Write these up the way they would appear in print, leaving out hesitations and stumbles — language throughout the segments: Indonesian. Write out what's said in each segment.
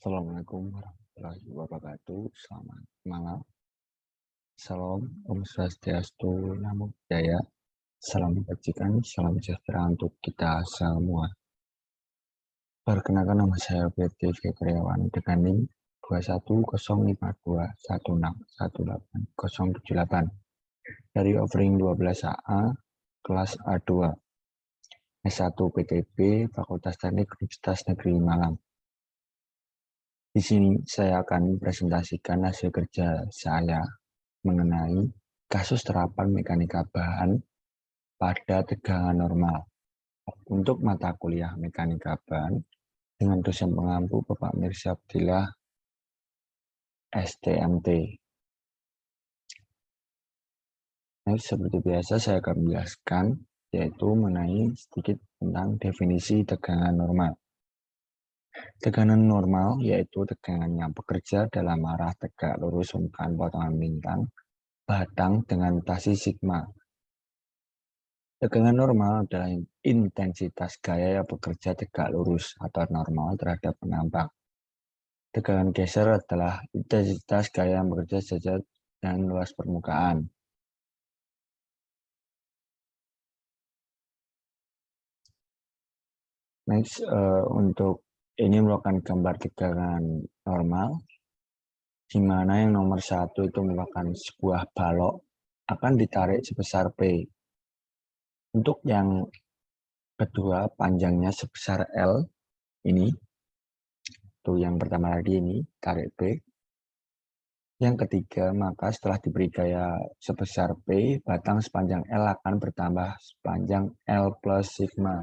Assalamualaikum warahmatullahi wabarakatuh. Selamat malam. Salam Om Swastiastu, Namo Buddhaya. Salam kebajikan, salam sejahtera untuk kita semua. Perkenalkan, nama saya PT Karyawan dengan NIM 21052161818 dari offering 12AA kelas A2 S1 PTB Fakultas Teknik Universitas Negeri Malang. Di sini saya akan presentasikan hasil kerja saya mengenai kasus terapan mekanika bahan pada tegangan normal untuk mata kuliah mekanika bahan dengan dosen pengampu Bapak Mirza Abdillah STMT. Nah, seperti biasa saya akan menjelaskan yaitu mengenai sedikit tentang definisi tegangan normal. Tegangan normal yaitu tegangan yang bekerja dalam arah tegak lurus permukaan potongan bintang batang dengan notasi sigma. Tegangan normal adalah intensitas gaya yang bekerja tegak lurus atau normal terhadap penambang. Tegangan geser adalah intensitas gaya yang bekerja sejajar dengan luas permukaan. Next, untuk ini merupakan gambar tegangan normal, di mana yang nomor 1 itu merupakan sebuah balok akan ditarik sebesar P. Untuk yang kedua, panjangnya sebesar L, ini. Itu yang pertama tadi ini, tarik P. Yang ketiga, maka setelah diberi gaya sebesar P, batang sepanjang L akan bertambah sepanjang L plus sigma.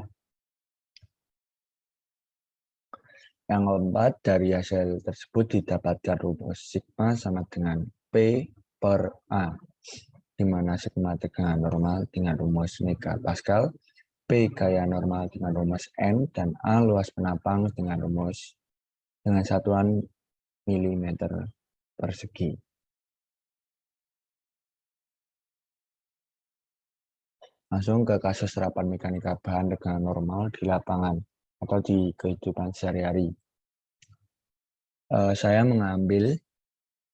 Yang keempat, dari hasil tersebut didapatkan rumus sigma sama dengan P per A, di mana sigma tegangan normal dengan rumus megapascal, P gaya normal dengan rumus N, dan A luas penambang dengan rumus dengan satuan milimeter persegi. Langsung ke kasus terapan mekanika bahan tegangan normal di lapangan atau di kehidupan sehari-hari. Saya mengambil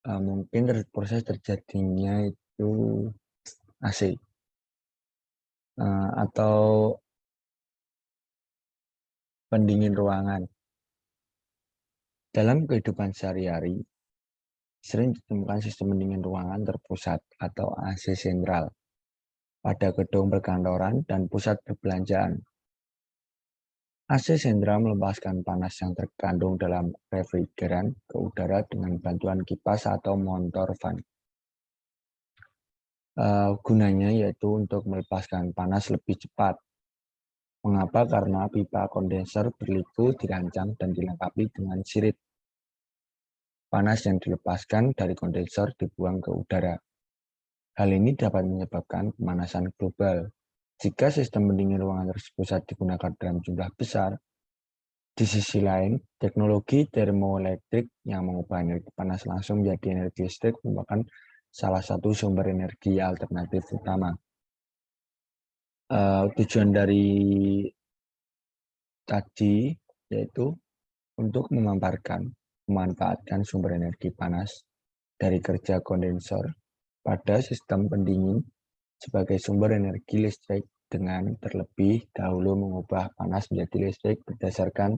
mungkin proses terjadinya itu AC atau pendingin ruangan. Dalam kehidupan sehari-hari, sering ditemukan sistem pendingin ruangan terpusat atau AC sentral pada gedung perkantoran dan pusat perbelanjaan. AC sentral melepaskan panas yang terkandung dalam refrigeran ke udara dengan bantuan kipas atau motor fan. Gunanya yaitu untuk melepaskan panas lebih cepat. Mengapa? Karena pipa kondenser berliku dirancang dan dilengkapi dengan sirip. Panas yang dilepaskan dari kondenser dibuang ke udara. Hal ini dapat menyebabkan pemanasan global. Jika sistem pendingin ruangan terpusat digunakan dalam jumlah besar, di sisi lain, teknologi termoelektrik yang mengubah energi panas langsung menjadi energi listrik merupakan salah satu sumber energi alternatif utama. Tujuan dari tadi yaitu untuk memanfaatkan sumber energi panas dari kerja kondensor pada sistem pendingin sebagai sumber energi listrik dengan terlebih dahulu mengubah panas menjadi listrik berdasarkan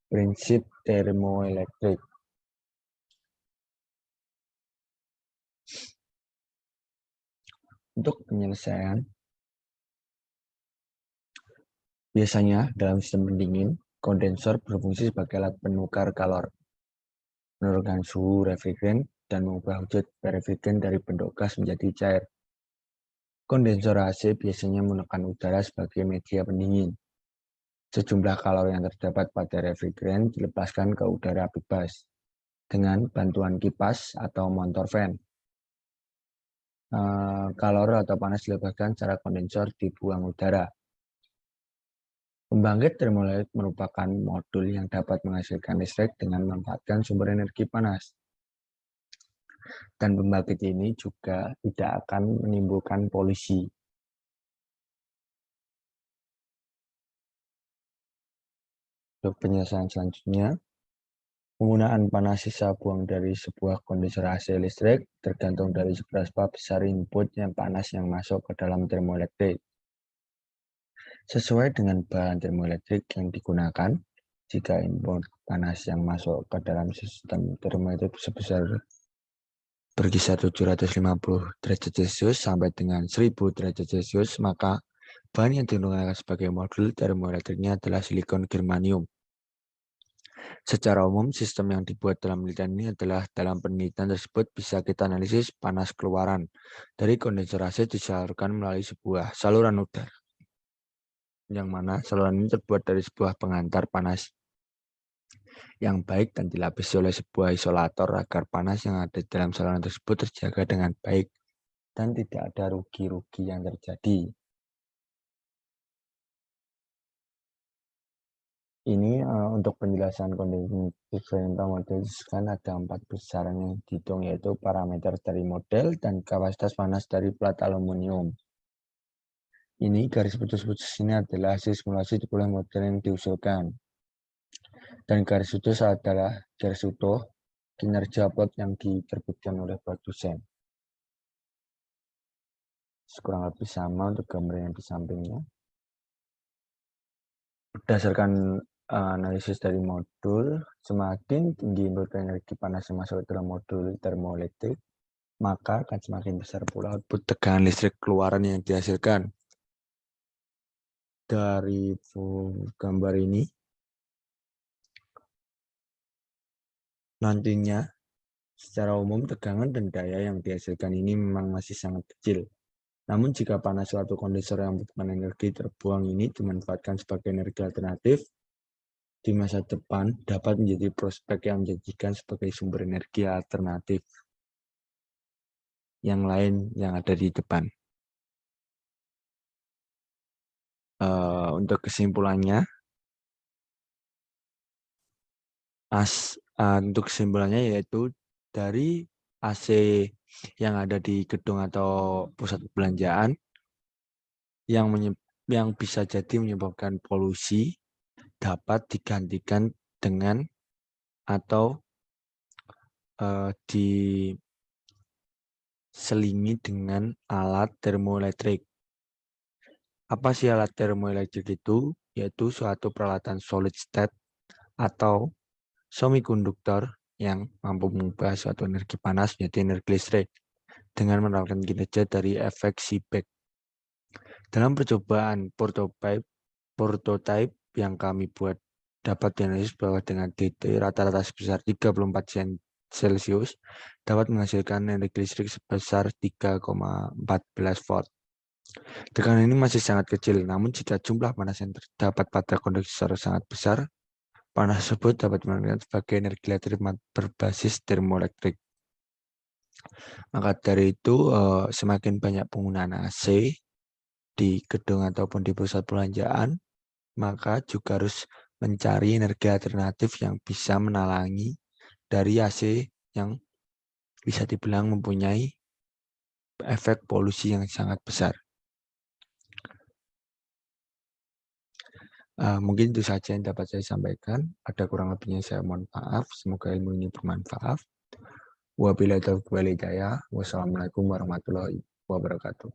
prinsip termoelektrik. Untuk penyelesaian, biasanya dalam sistem pendingin, kondensor berfungsi sebagai alat penukar kalor, menurunkan suhu refrigeran, dan mengubah wujud refrigeran dari bentuk gas menjadi cair. Kondensor AC biasanya menggunakan udara sebagai media pendingin. Sejumlah kalor yang terdapat pada refrigeran dilepaskan ke udara bebas dengan bantuan kipas atau motor fan. Kalor atau panas dilepaskan secara kondensor dibuang udara. Pembangkit termoelektrik merupakan modul yang dapat menghasilkan listrik dengan memanfaatkan sumber energi panas. Dan pembangkit ini juga tidak akan menimbulkan polusi. Untuk penyelesaian selanjutnya, Penggunaan panas sisa buang dari sebuah kondensor AC listrik tergantung dari seberapa besar input yang panas yang masuk ke dalam termoelektrik. Sesuai dengan bahan termoelektrik yang digunakan, jika input panas yang masuk ke dalam sistem termoelektrik sebesar berkisar 750 derajat Celcius sampai dengan 1000 derajat Celcius, maka bahan yang digunakan sebagai modul termoelektriknya adalah silikon germanium. Secara umum, sistem yang dibuat dalam penelitian ini adalah dalam penelitian tersebut bisa kita analisis panas keluaran dari kondensor AC disalurkan melalui sebuah saluran udara, yang mana saluran ini terbuat dari sebuah penghantar panas yang baik dan dilapisi oleh sebuah isolator agar panas yang ada di dalam saluran tersebut terjaga dengan baik dan tidak ada rugi-rugi yang terjadi. Ini untuk penjelasan kondisi differential model kan ada 4 besaran yang dihitung, yaitu parameter dari model dan kapasitas panas dari plat aluminium. Ini garis putus-putus ini adalah hasil simulasi oleh model yang diusulkan. Dan garis putus adalah garis utuh kinerja plot yang diterbitkan oleh produsen. Kurang lebih sama untuk gambar yang di sampingnya. Berdasarkan analisis dari modul, semakin tinggi input energi panas yang masuk ke dalam modul termoelektrik, maka akan semakin besar pula output tegangan listrik keluaran yang dihasilkan. Dari gambar ini, nantinya secara umum tegangan dan daya yang dihasilkan ini memang masih sangat kecil. Namun jika panas suatu kondensor yang membutuhkan energi terbuang ini dimanfaatkan sebagai energi alternatif, di masa depan dapat menjadi prospek yang menjanjikan sebagai sumber energi alternatif yang lain yang ada di depan. Untuk kesimpulannya, yaitu dari AC yang ada di gedung atau pusat perbelanjaan yang bisa jadi menyebabkan polusi dapat digantikan dengan atau diselingi dengan alat termoelektrik. Apa sih alat termoelektrik itu? Yaitu suatu peralatan solid state atau semikonduktor yang mampu mengubah suatu energi panas menjadi energi listrik dengan menerapkan kinerja dari efek Seebeck. Dalam percobaan prototype yang kami buat dapat dianalisis bahwa dengan DT rata-rata sebesar 34 Celcius dapat menghasilkan energi listrik sebesar 3,14 volt. Tekanan ini masih sangat kecil, namun jika jumlah panas yang terdapat pada kondensor sangat besar, panas tersebut dapat digunakan sebagai energi listrik berbasis termoelektrik. Maka dari itu, semakin banyak penggunaan AC di gedung ataupun di pusat perbelanjaan, maka juga harus mencari energi alternatif yang bisa menalangi dari AC yang bisa dibilang mempunyai efek polusi yang sangat besar. Mungkin itu saja yang dapat saya sampaikan. Ada kurang lebihnya saya mohon maaf. Semoga ilmu ini bermanfaat. Wabillahi taufiq wal hidayah. Wassalamualaikum warahmatullahi wabarakatuh.